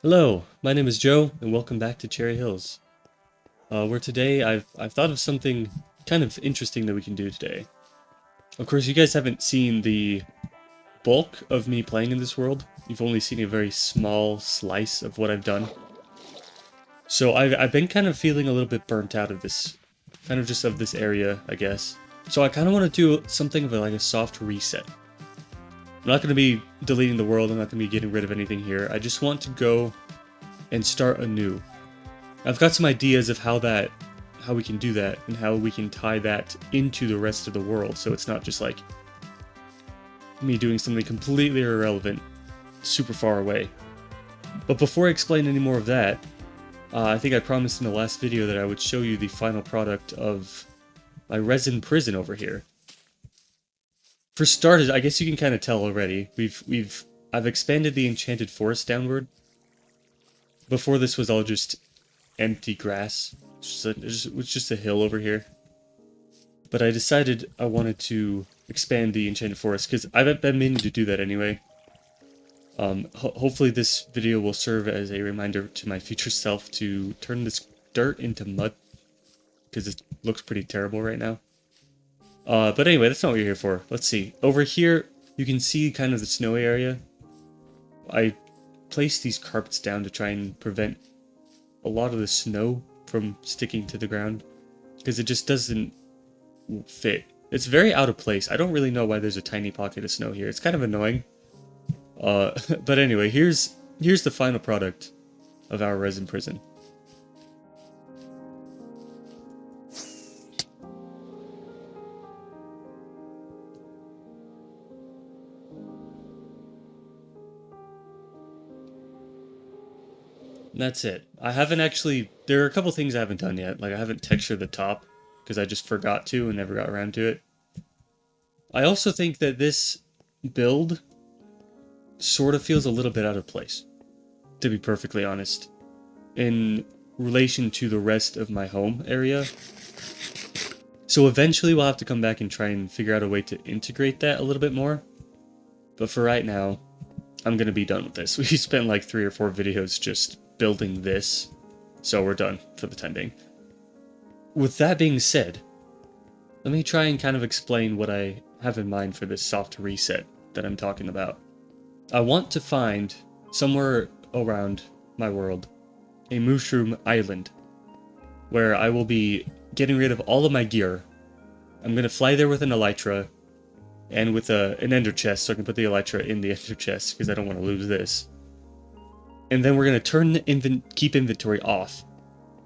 Hello, my name is Joe, and welcome back to Cherry Hills. Where today I've thought of something kind of interesting that we can do today. Of course, you guys haven't seen the bulk of me playing in this world. You've only seen a very small slice of what I've done. So I've been kind of feeling a little bit burnt out of this, kind of just of this area, I guess. So I kind of want to do something of like a soft reset. I'm not going to be deleting the world. I'm not going to be getting rid of anything here. I just want to go and start anew. I've got some ideas of how we can do that, and how we can tie that into the rest of the world, so it's not just like me doing something completely irrelevant, super far away. But before I explain any more of that, I think I promised in the last video that I would show you the final product of my resin prison over here. For starters, I guess you can kind of tell already. I've expanded the enchanted forest downward. Before this was all just empty grass. It was just a hill over here. But I decided I wanted to expand the enchanted forest because I've been meaning to do that anyway. Hopefully this video will serve as a reminder to my future self to turn this dirt into mud, because it looks pretty terrible right now. But anyway, that's not what you're here for. Let's see. Over here, you can see kind of the snowy area. I placed these carpets down to try and prevent a lot of the snow from sticking to the ground, because it just doesn't fit. It's very out of place. I don't really know why there's a tiny pocket of snow here. It's kind of annoying. But anyway, here's the final product of our resin prison. And that's it. I haven't actually... There are a couple things I haven't done yet. Like, I haven't textured the top, because I just forgot to and never got around to it. I also think that this build sort of feels a little bit out of place, to be perfectly honest, in relation to the rest of my home area. So eventually we'll have to come back and try and figure out a way to integrate that a little bit more. But for right now, I'm going to be done with this. We spent like 3 or 4 videos just building this, so we're done for the time being. With that being said, let me try and kind of explain what I have in mind for this soft reset that I'm talking about. I want to find, somewhere around my world, a mushroom island, where I will be getting rid of all of my gear. I'm going to fly there with an elytra, and with an ender chest, so I can put the elytra in the ender chest, because I don't want to lose this. And then we're going to turn keep inventory off,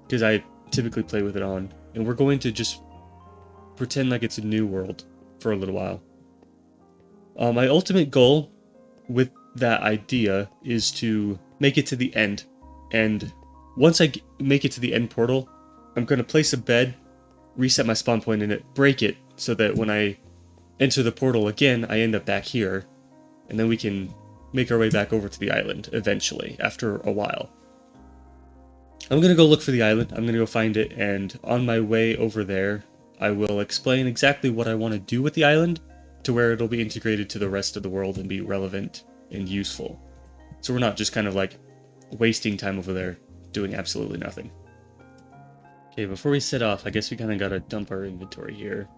because I typically play with it on, and we're going to just pretend like it's a new world for a little while. My ultimate goal with that idea is to make it to the end, and once I make it to the end portal, I'm going to place a bed, reset my spawn point in it, break it, so that when I enter the portal again, I end up back here, and then we can make our way back over to the island eventually, after a while. I'm going to go look for the island, I'm going to go find it, and on my way over there, I will explain exactly what I want to do with the island, to where it'll be integrated to the rest of the world and be relevant and useful. So we're not just kind of like wasting time over there doing absolutely nothing. Okay, before we set off, I guess we kind of gotta dump our inventory here.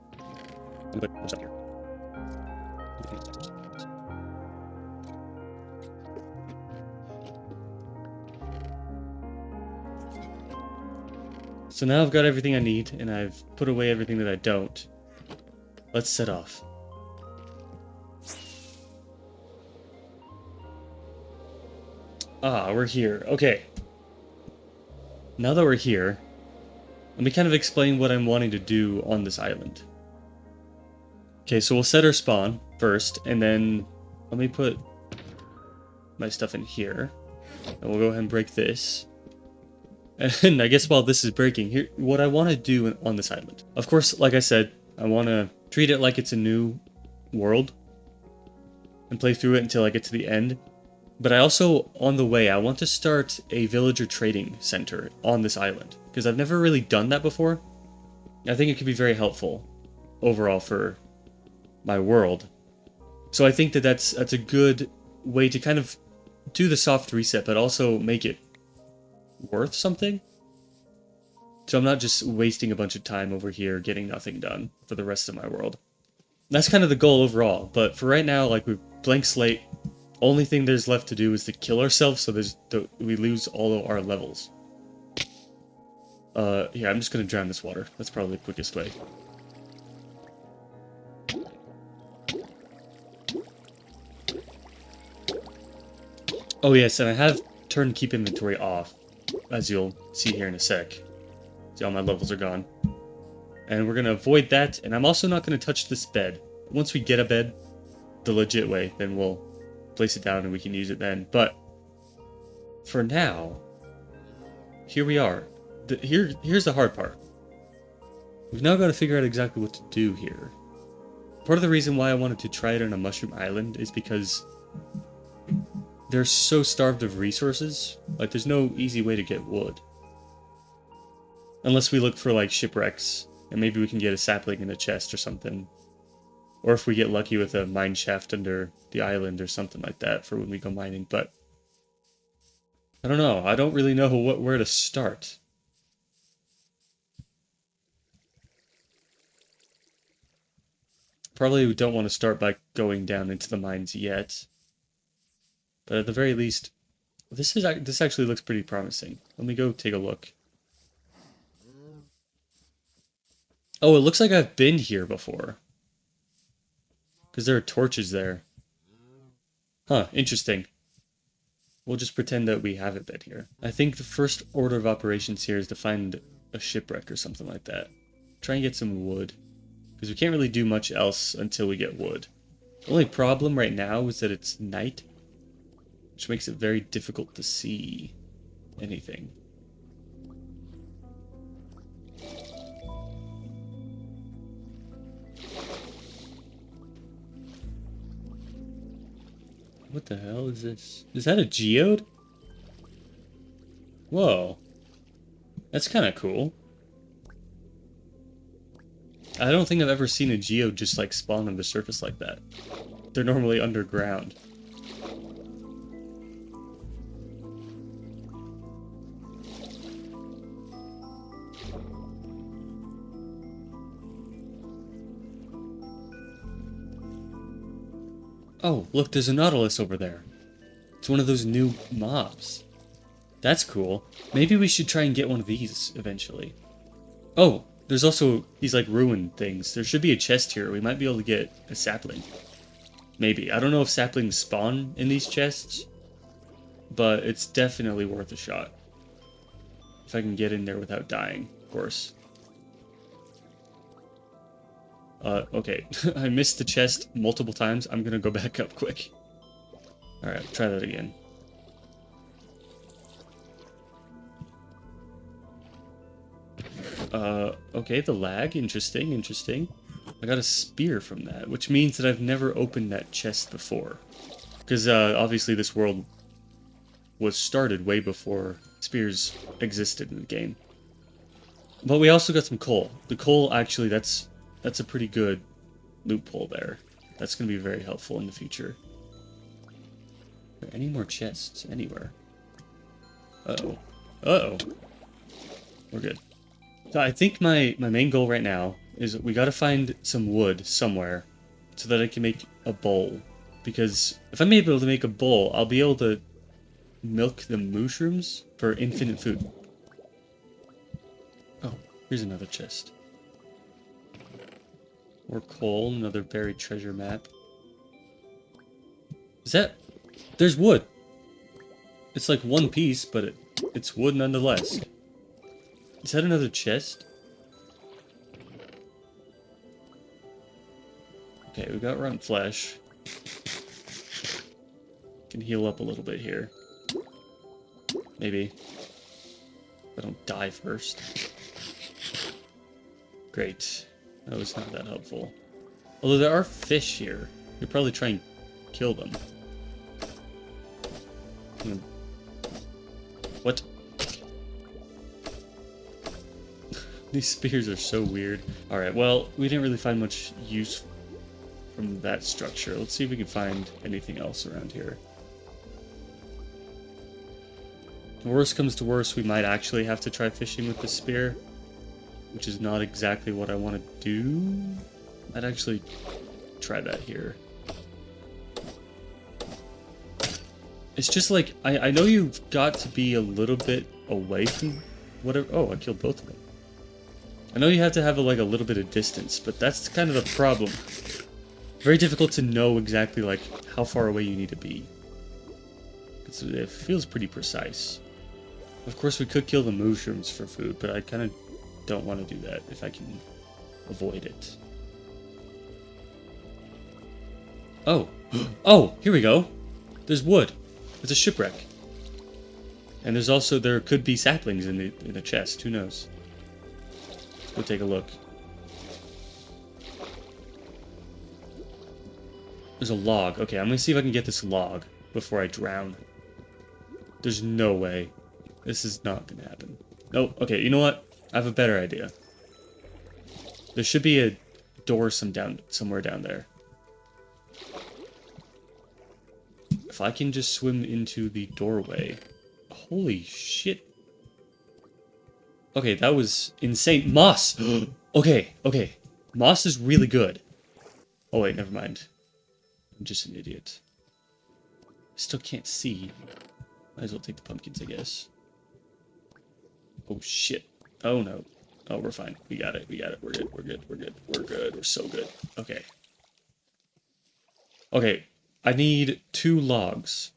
So now I've got everything I need, and I've put away everything that I don't. Let's set off. Ah, we're here. Okay. Now that we're here, let me kind of explain what I'm wanting to do on this island. Okay, so we'll set our spawn first, and then let me put my stuff in here. And we'll go ahead and break this. And I guess while this is breaking, here, what I want to do on this island. Of course, like I said, I want to treat it like it's a new world and play through it until I get to the end. But I also, on the way, I want to start a villager trading center on this island, because I've never really done that before. I think it could be very helpful overall for my world. So I think that that's a good way to kind of do the soft reset, but also make it worth something. So I'm not just wasting a bunch of time over here getting nothing done for the rest of my world. That's kind of the goal overall, but for right now, like, we blank slate. Only thing there's left to do is to kill ourselves, so we lose all of our levels. Yeah, I'm just gonna drown this water. That's probably the quickest way. Oh yes, and I have turned keep inventory off, as you'll see here in a sec. See, all my levels are gone. And we're gonna avoid that, and I'm also not gonna touch this bed. Once we get a bed, the legit way, then we'll place it down and we can use it then. But for now, here we are. Here's the hard part. We've now got to figure out exactly what to do here. Part of the reason why I wanted to try it on a mushroom island is because they're so starved of resources. Like, there's no easy way to get wood. Unless we look for, like, shipwrecks, and maybe we can get a sapling in a chest or something. Or if we get lucky with a mine shaft under the island or something like that for when we go mining, but I don't know. I don't really know where to start. Probably we don't want to start by going down into the mines yet. But at the very least, this actually looks pretty promising. Let me go take a look. Oh, it looks like I've been here before. Because there are torches there. Huh, interesting. We'll just pretend that we haven't been here. I think the first order of operations here is to find a shipwreck or something like that. Try and get some wood. Because we can't really do much else until we get wood. The only problem right now is that it's night, which makes it very difficult to see anything. What the hell is this? Is that a geode? Whoa. That's kind of cool. I don't think I've ever seen a geode just like spawn on the surface like that. They're normally underground. Oh, look, there's a Nautilus over there. It's one of those new mobs. That's cool. Maybe we should try and get one of these eventually. Oh, there's also these like ruined things. There should be a chest here. We might be able to get a sapling. Maybe. I don't know if saplings spawn in these chests, but it's definitely worth a shot. If I can get in there without dying, of course. Okay. I missed the chest multiple times. I'm gonna go back up quick. Alright, try that again. Okay, the lag. Interesting, interesting. I got a spear from that, which means that I've never opened that chest before. Because, obviously this world was started way before spears existed in the game. But we also got some coal. The coal, actually, that's a pretty good loophole there. That's going to be very helpful in the future. Are there any more chests anywhere? Uh-oh. Uh-oh. We're good. So I think my main goal right now is we got to find some wood somewhere so that I can make a bowl. Because if I'm able to make a bowl, I'll be able to milk the mushrooms for infinite food. Oh, here's another chest. More coal, another buried treasure map. Is that... There's wood! It's like one piece, but it's wood nonetheless. Is that another chest? Okay, we got rotten flesh. Can heal up a little bit here. Maybe. If I don't die first. Great. That was not that helpful. Although there are fish here. You'll probably try and kill them. What? These spears are so weird. Alright, well, we didn't really find much use from that structure. Let's see if we can find anything else around here. Worst comes to worst, we might actually have to try fishing with the spear, which is not exactly what I want to do. I'd actually try that here. It's just like, I know you've got to be a little bit away from whatever. Oh, I killed both of them. I know you have to have like a little bit of distance, but that's kind of the problem. Very difficult to know exactly like how far away you need to be. It feels pretty precise. Of course, we could kill the mushrooms for food, but I kind of don't want to do that if I can avoid it. Oh, oh, here we go. There's wood. It's a shipwreck. And there's also, there could be saplings in the chest. Who knows? Let's go take a look. There's a log. Okay, I'm gonna see if I can get this log before I drown. There's no way. This is not gonna happen. Nope. Okay, you know what? I have a better idea. There should be a door somewhere down there. If I can just swim into the doorway. Holy shit. Okay, that was insane. Moss! Okay, okay. Moss is really good. Oh wait, never mind. I'm just an idiot. Still can't see. Might as well take the pumpkins, I guess. Oh shit. Oh no. Oh, we're fine. We got it. We got it. We're good. We're good. We're good. We're good. We're so good. Okay. Okay. I need 2 logs.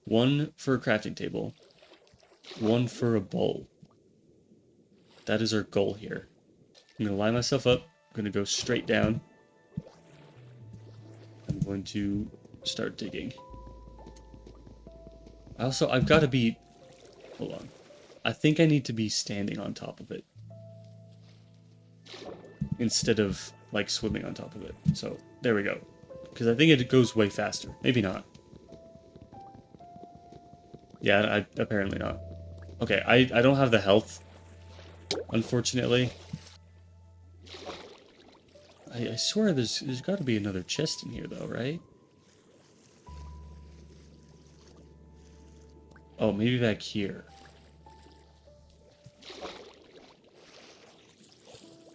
1 for a crafting table. 1 for a bowl. That is our goal here. I'm going to line myself up. I'm going to go straight down. I'm going to start digging. I've got to be... Hold on. I think I need to be standing on top of it. Instead of, like, swimming on top of it. So, there we go. Because I think it goes way faster. Maybe not. Yeah, apparently not. Okay, I don't have the health. Unfortunately. I swear there's got to be another chest in here, though, right? Oh, maybe back here.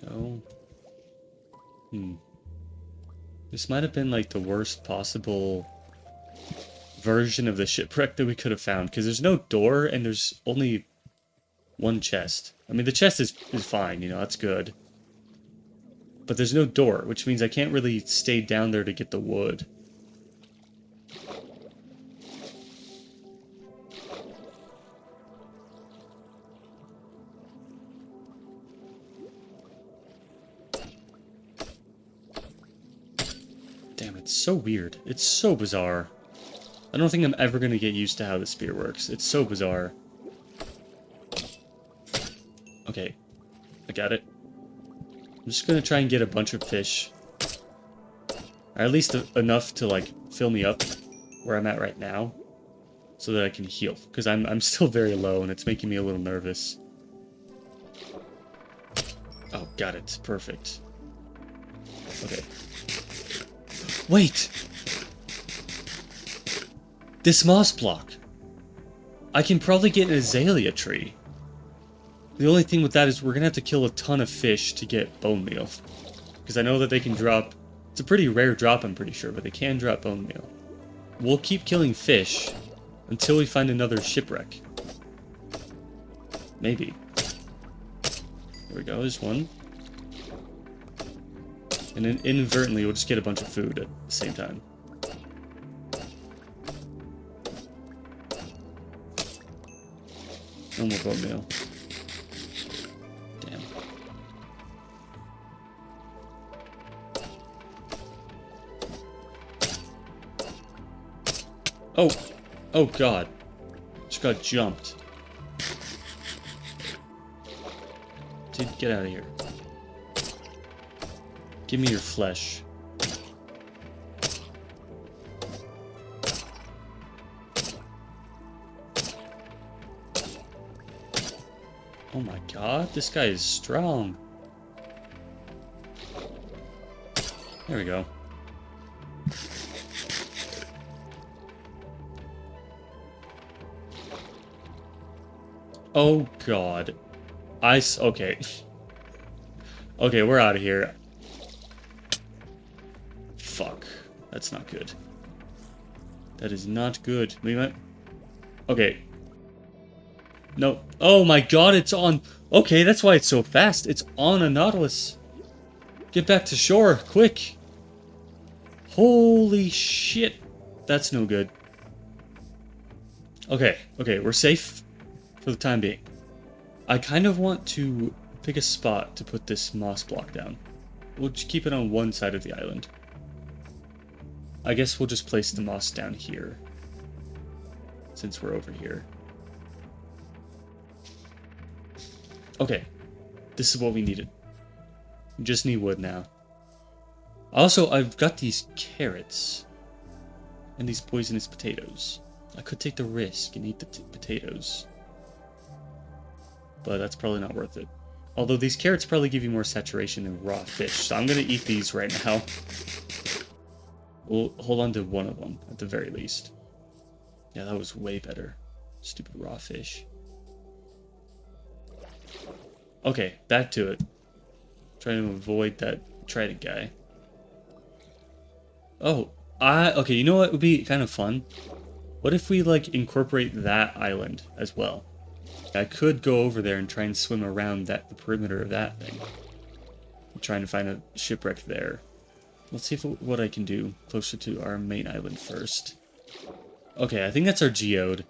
No. This might have been like the worst possible version of the shipwreck that we could have found, because there's no door and there's only 1 chest. I mean, the chest is fine, you know, that's good. But there's no door, which means I can't really stay down there to get the wood. Damn, it's so weird. It's so bizarre. I don't think I'm ever going to get used to how the spear works. It's so bizarre. Okay. I got it. I'm just going to try and get a bunch of fish. Or at least enough to, like, fill me up where I'm at right now. So that I can heal. Because I'm still very low and it's making me a little nervous. Oh, got it. Perfect. Okay. Wait! This moss block. I can probably get an azalea tree. The only thing with that is we're gonna have to kill a ton of fish to get bone meal. Because I know that they can drop... It's a pretty rare drop, I'm pretty sure, but they can drop bone meal. We'll keep killing fish until we find another shipwreck. Maybe. There we go, there's one. And then inadvertently we'll just get a bunch of food at the same time. No more bone meal. Damn. Oh! Oh god. Just got jumped. Dude, get out of here. Give me your flesh. Oh my god, this guy is strong. There we go. Oh god. Okay. Okay, we're out of here. Fuck. That's not good. That is not good. We might... Okay. No. Oh my god, it's on... Okay, that's why it's so fast. It's on a Nautilus. Get back to shore, quick. Holy shit. That's no good. Okay, we're safe for the time being. I kind of want to pick a spot to put this moss block down. We'll just keep it on one side of the island. I guess we'll just place the moss down here, since we're over here. Okay, this is what we needed. We just need wood now. Also, I've got these carrots and these poisonous potatoes. I could take the risk and eat the potatoes, but that's probably not worth it. Although these carrots probably give you more saturation than raw fish, so I'm gonna eat these right now. We'll hold on to one of them, at the very least. Yeah, that was way better. Stupid raw fish. Okay, back to it. Trying to avoid that trident guy. Oh, okay, you know what would be kind of fun? What if we, like, incorporate that island as well? I could go over there and try and swim around the perimeter of that thing. I'm trying to find a shipwreck there. Let's see what I can do closer to our main island first. Okay, I think that's our geode,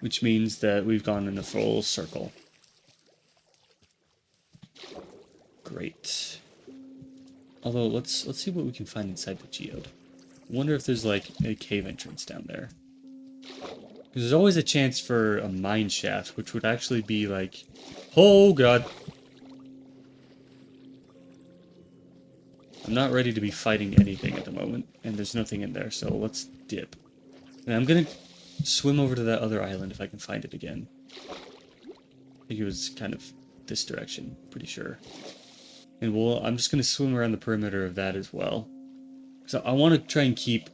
which means that we've gone in a full circle. Great. Although, let's see what we can find inside the geode. Wonder if there's, like, a cave entrance down there. Because there's always a chance for a mine shaft, which would actually be, like... Oh, God! I'm not ready to be fighting anything at the moment, and there's nothing in there, so let's dip. And I'm gonna swim over to that other island if I can find it again. I think it was kind of this direction, pretty sure. And I'm just gonna swim around the perimeter of that as well. So I want to try and keep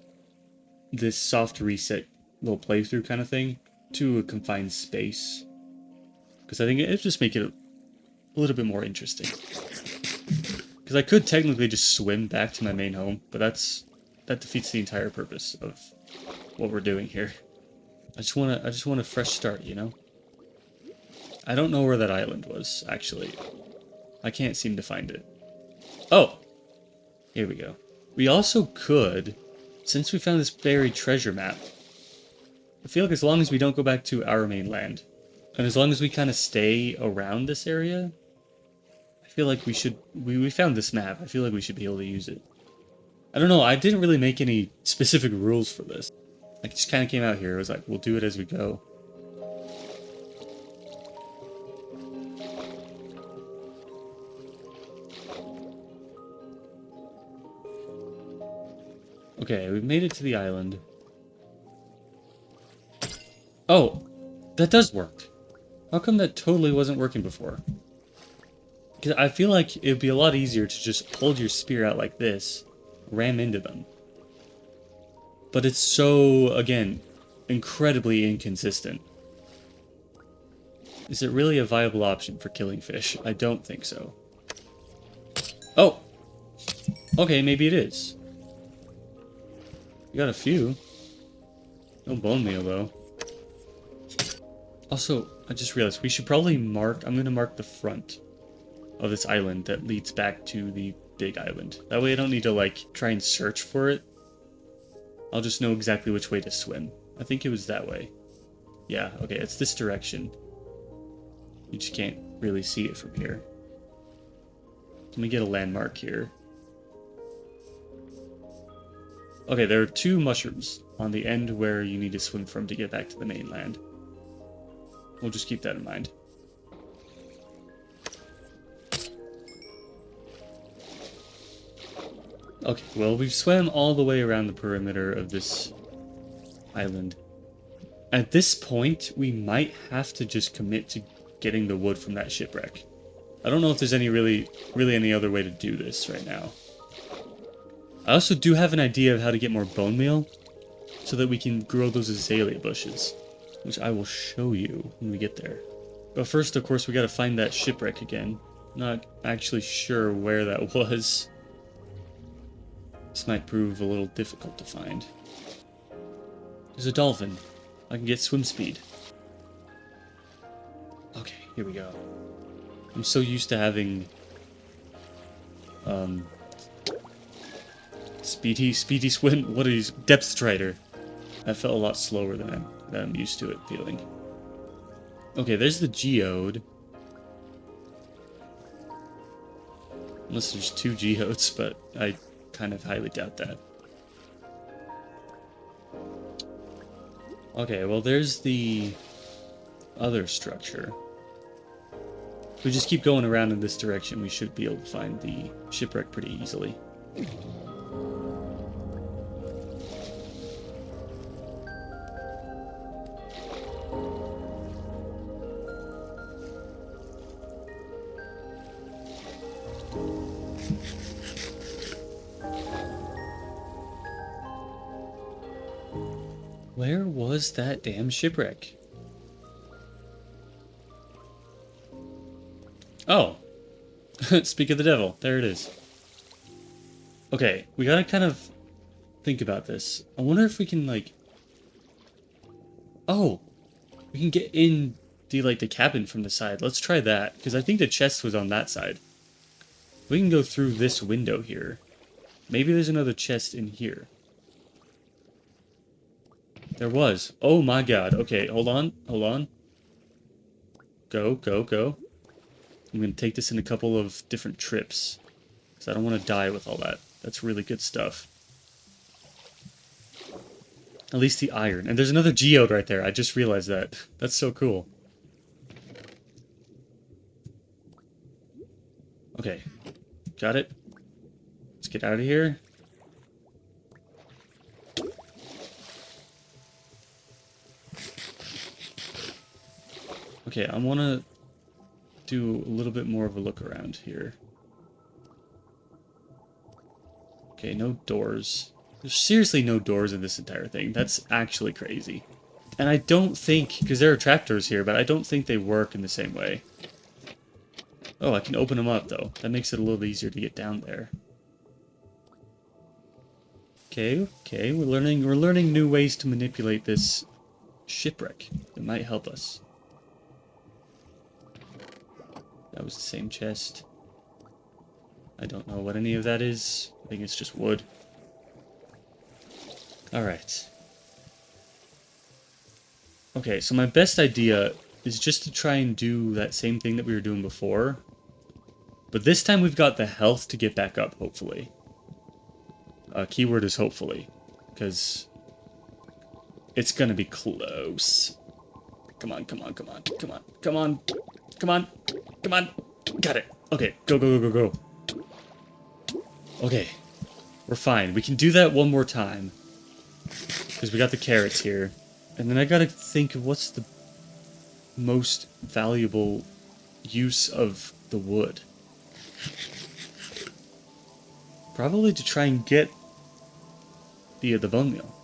this soft reset little playthrough kind of thing to a confined space. Because I think it'll just make it a little bit more interesting. Because I could technically just swim back to my main home, but that defeats the entire purpose of what we're doing here. I just want a fresh start, you know? I don't know where that island was, actually. I can't seem to find it. Oh! Here we go. We also could, since we found this buried treasure map, I feel like as long as we don't go back to our mainland, and as long as we kind of stay around this area, I feel like we found this map, I feel like we should be able to use it. I don't know, I didn't really make any specific rules for this. I just kind of came out here, it was like, we'll do it as we go. Okay, we've made it to the island. Oh, that does work. How come that totally wasn't working before? Because I feel like it would be a lot easier to just hold your spear out like this, ram into them. But it's so, again, incredibly inconsistent. Is it really a viable option for killing fish? I don't think so. Oh! Okay, maybe it is. We got a few. No bone meal, though. Also, I just realized we should probably mark... I'm going to mark the front of this island that leads back to the big island. That way I don't need to, like, try and search for it. I'll just know exactly which way to swim. I think it was that way. Yeah, okay, it's this direction. You just can't really see it from here. Let me get a landmark here. Okay, there are 2 mushrooms on the end where you need to swim from to get back to the mainland. We'll just keep that in mind. Okay, well, we've swam all the way around the perimeter of this island. At this point, we might have to just commit to getting the wood from that shipwreck. I don't know if there's any really any other way to do this right now. I also do have an idea of how to get more bone meal, so that we can grow those azalea bushes, which I will show you when we get there. But first, of course, we gotta find that shipwreck again. Not actually sure where that was. This might prove a little difficult to find. There's a dolphin. I can get swim speed. Okay, here we go. I'm so used to having speedy swim. What is depth strider? I felt a lot slower than I'm used to it feeling. Okay, there's the geode. Unless there's two geodes, but I kind of highly doubt that. Okay, well there's the other structure. If we just keep going around in this direction, we should be able to find the shipwreck pretty easily. Where was that damn shipwreck? Oh! Speak of the devil. There it is. Okay, we gotta kind of think about this. I wonder if we can, like... Oh! We can get in the cabin from the side. Let's try that, because I think the chest was on that side. We can go through this window here. Maybe there's another chest in here. There was. Oh my god. Okay, hold on. Hold on. Go, go, go. I'm going to take this in a couple of different trips. Because I don't want to die with all that. That's really good stuff. At least the iron. And there's another geode right there. I just realized that. That's so cool. Okay. Got it. Let's get out of here. Okay, I want to do a little bit more of a look around here. Okay, no doors. There's seriously no doors in this entire thing. That's actually crazy. And I don't think, because there are trapdoors here, but I don't think they work in the same way. Oh, I can open them up, though. That makes it a little easier to get down there. Okay, okay, we're learning new ways to manipulate this shipwreck. It might help us. That was the same chest. I don't know what any of that is. I think it's just wood. Alright. Okay, so my best idea is just to try and do that same thing that we were doing before. But this time we've got the health to get back up, hopefully. Keyword is hopefully. Because it's gonna be close. Come on, come on, come on, come on, come on, come on, come on. Got it. Okay, go, go, go, go, go. Okay, we're fine. We can do that one more time. Because we got the carrots here. And then I gotta think of what's the most valuable use of the wood. Probably to try and get the bone meal.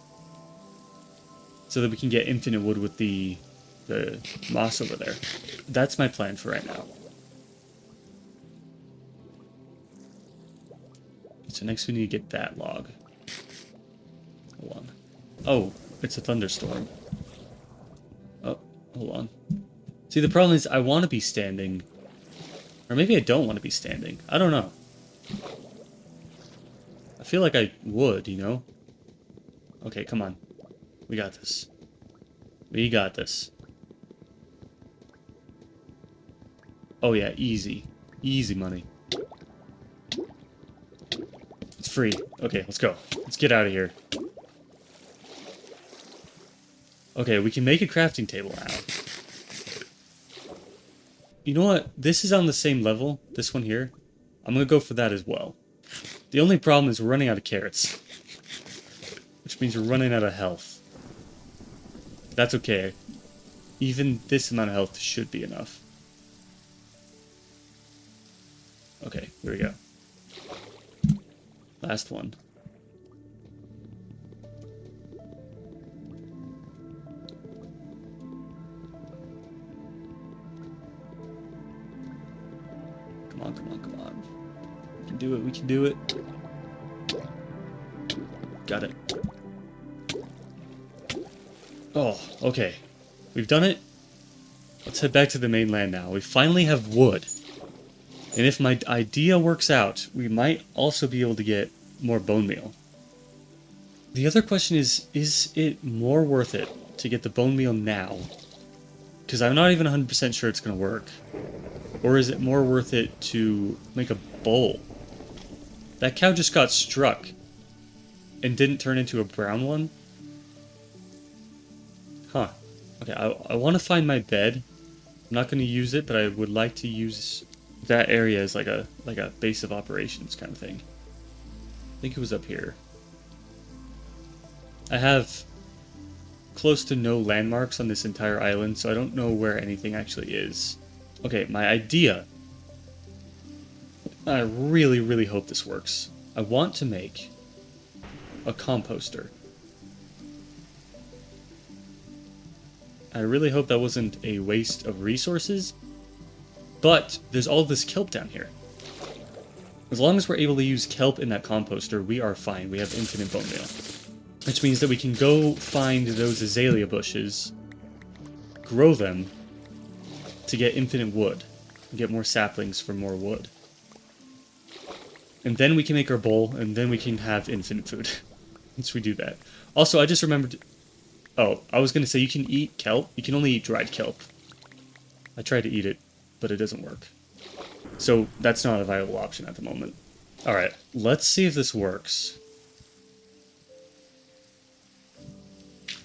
So that we can get infinite wood with the moss over there. That's my plan for right now. So next we need to get that log. Hold on. Oh, it's a thunderstorm. Oh, hold on. See, the problem is I want to be standing. Or maybe I don't want to be standing. I don't know. I feel like I would, you know? Okay, come on. We got this. We got this. Oh yeah, easy. Easy money. It's free. Okay, let's go. Let's get out of here. Okay, we can make a crafting table now. You know what? This is on the same level, this one here. I'm gonna go for that as well. The only problem is we're running out of carrots. Which means we're running out of health. That's okay. Even this amount of health should be enough. Okay, here we go. Last one. Come on, come on, come on. We can do it, we can do it. Got it. Oh, okay. We've done it. Let's head back to the mainland now. We finally have wood. And if my idea works out, we might also be able to get more bone meal. The other question is it more worth it to get the bone meal now? Because I'm not even 100% sure it's going to work. Or is it more worth it to make a bowl? That cow just got struck and didn't turn into a brown one? Huh. Okay, I want to find my bed. I'm not going to use it, but I would like to use that area as like a base of operations kind of thing. I think it was up here. I have close to no landmarks on this entire island, so I don't know where anything actually is. Okay, my idea. I really, really hope this works. I want to make a composter. I really hope that wasn't a waste of resources, but there's all this kelp down here. As long as we're able to use kelp in that composter, we are fine. We have infinite bone meal. Which means that we can go find those azalea bushes, grow them, to get infinite wood, and get more saplings for more wood. And then we can make our bowl, and then we can have infinite food. Once we do that. Also, I just remembered... Oh, I was going to say you can eat kelp. You can only eat dried kelp. I tried to eat it, but it doesn't work. So that's not a viable option at the moment. Alright, let's see if this works.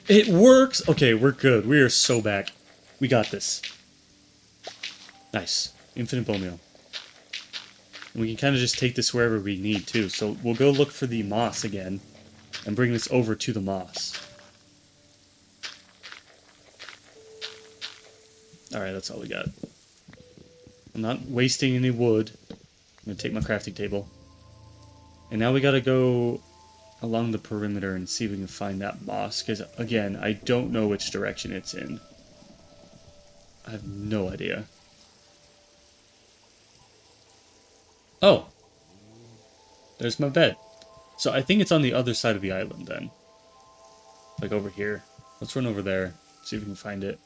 It works! Okay, we're good. We are so back. We got this. Nice. Infinite bone meal. And we can kind of just take this wherever we need, too. So we'll go look for the moss again, and bring this over to the moss. Alright, that's all we got. I'm not wasting any wood. I'm going to take my crafting table. And now we gotta go along the perimeter and see if we can find that moss, because, again, I don't know which direction it's in. I have no idea. Oh! There's my bed. So I think it's on the other side of the island, then. Like over here. Let's run over there, see if we can find it.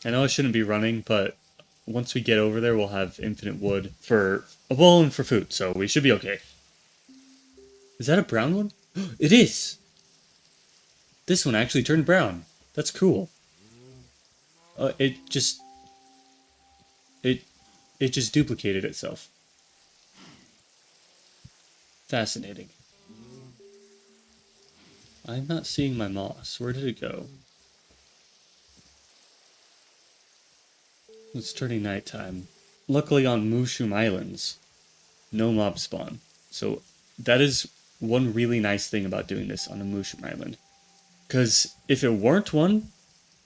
I know I shouldn't be running, but once we get over there, we'll have infinite wood for a bowl and for food, so we should be okay. Is that a brown one? It is! This one actually turned brown. That's cool. It just duplicated itself. Fascinating. I'm not seeing my moss. Where did it go? It's turning nighttime. Luckily on Mushroom Islands, no mob spawn. So that is one really nice thing about doing this on a Mushroom Island. Because if it weren't one,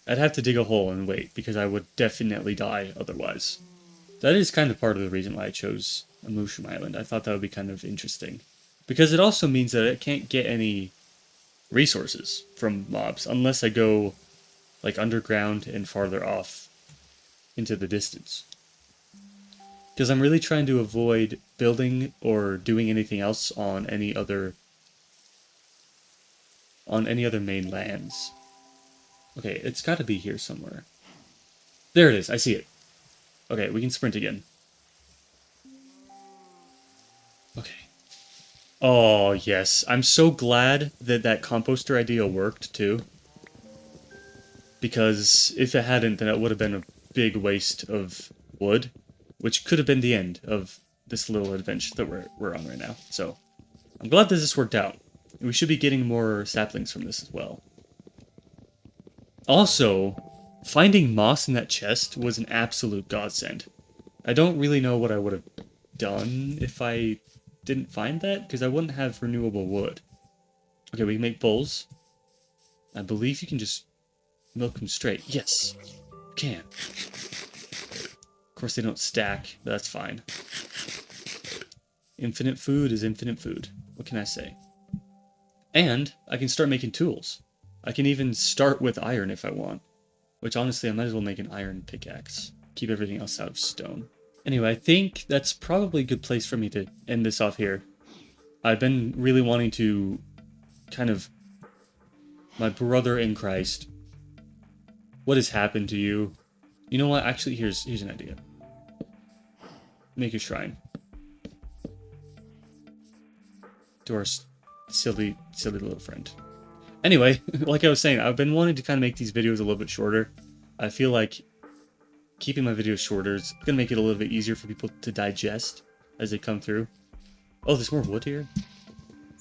I'd have to dig a hole and wait, because I would definitely die otherwise. That is kind of part of the reason why I chose a Mushroom Island. I thought that would be kind of interesting. Because it also means that I can't get any resources from mobs unless I go like underground and farther off into the distance. Because I'm really trying to avoid building or doing anything else on any other main lands. Okay, it's got to be here somewhere. There it is, I see it. Okay, we can sprint again. Okay. Oh, yes. I'm so glad that that composter idea worked, too. Because if it hadn't, then it would have been a big waste of wood, which could have been the end of this little adventure that we're on right now. So, I'm glad that this worked out. We should be getting more saplings from this as well. Also, finding moss in that chest was an absolute godsend. I don't really know what I would have done if I didn't find that, because I wouldn't have renewable wood. Okay, we can make bowls. I believe you can just milk them straight. Yes, can. Of course they don't stack, but that's fine. Infinite food is infinite food. What can I say? And I can start making tools. I can even start with iron if I want. Which honestly, I might as well make an iron pickaxe. Keep everything else out of stone. Anyway, I think that's probably a good place for me to end this off here. I've been really wanting to kind of, my brother in Christ, what has happened to you? You know what? Actually, here's an idea. Make a shrine to our silly little friend. Anyway, like I was saying, I've been wanting to kind of make these videos a little bit shorter. I feel like keeping my videos shorter is gonna make it a little bit easier for people to digest as they come through. Oh, there's more wood here.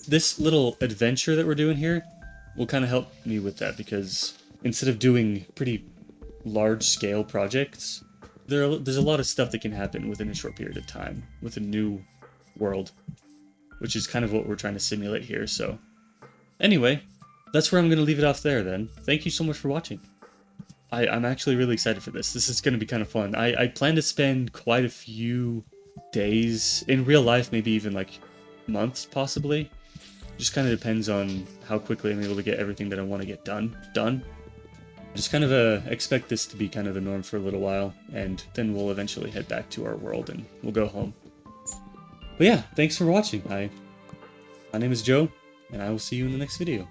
This little adventure that we're doing here will kind of help me with that, because instead of doing pretty large scale projects, there's a lot of stuff that can happen within a short period of time with a new world, which is kind of what we're trying to simulate here. So anyway, that's where I'm going to leave it off there then. Thank you so much for watching. I'm actually really excited for this. This is going to be kind of fun. I plan to spend quite a few days in real life, maybe even like months possibly. Just kind of depends on how quickly I'm able to get everything that I want to get done. Just kind of expect this to be kind of the norm for a little while, and then we'll eventually head back to our world and we'll go home. But yeah, thanks for watching. My name is Joe, and I will see you in the next video.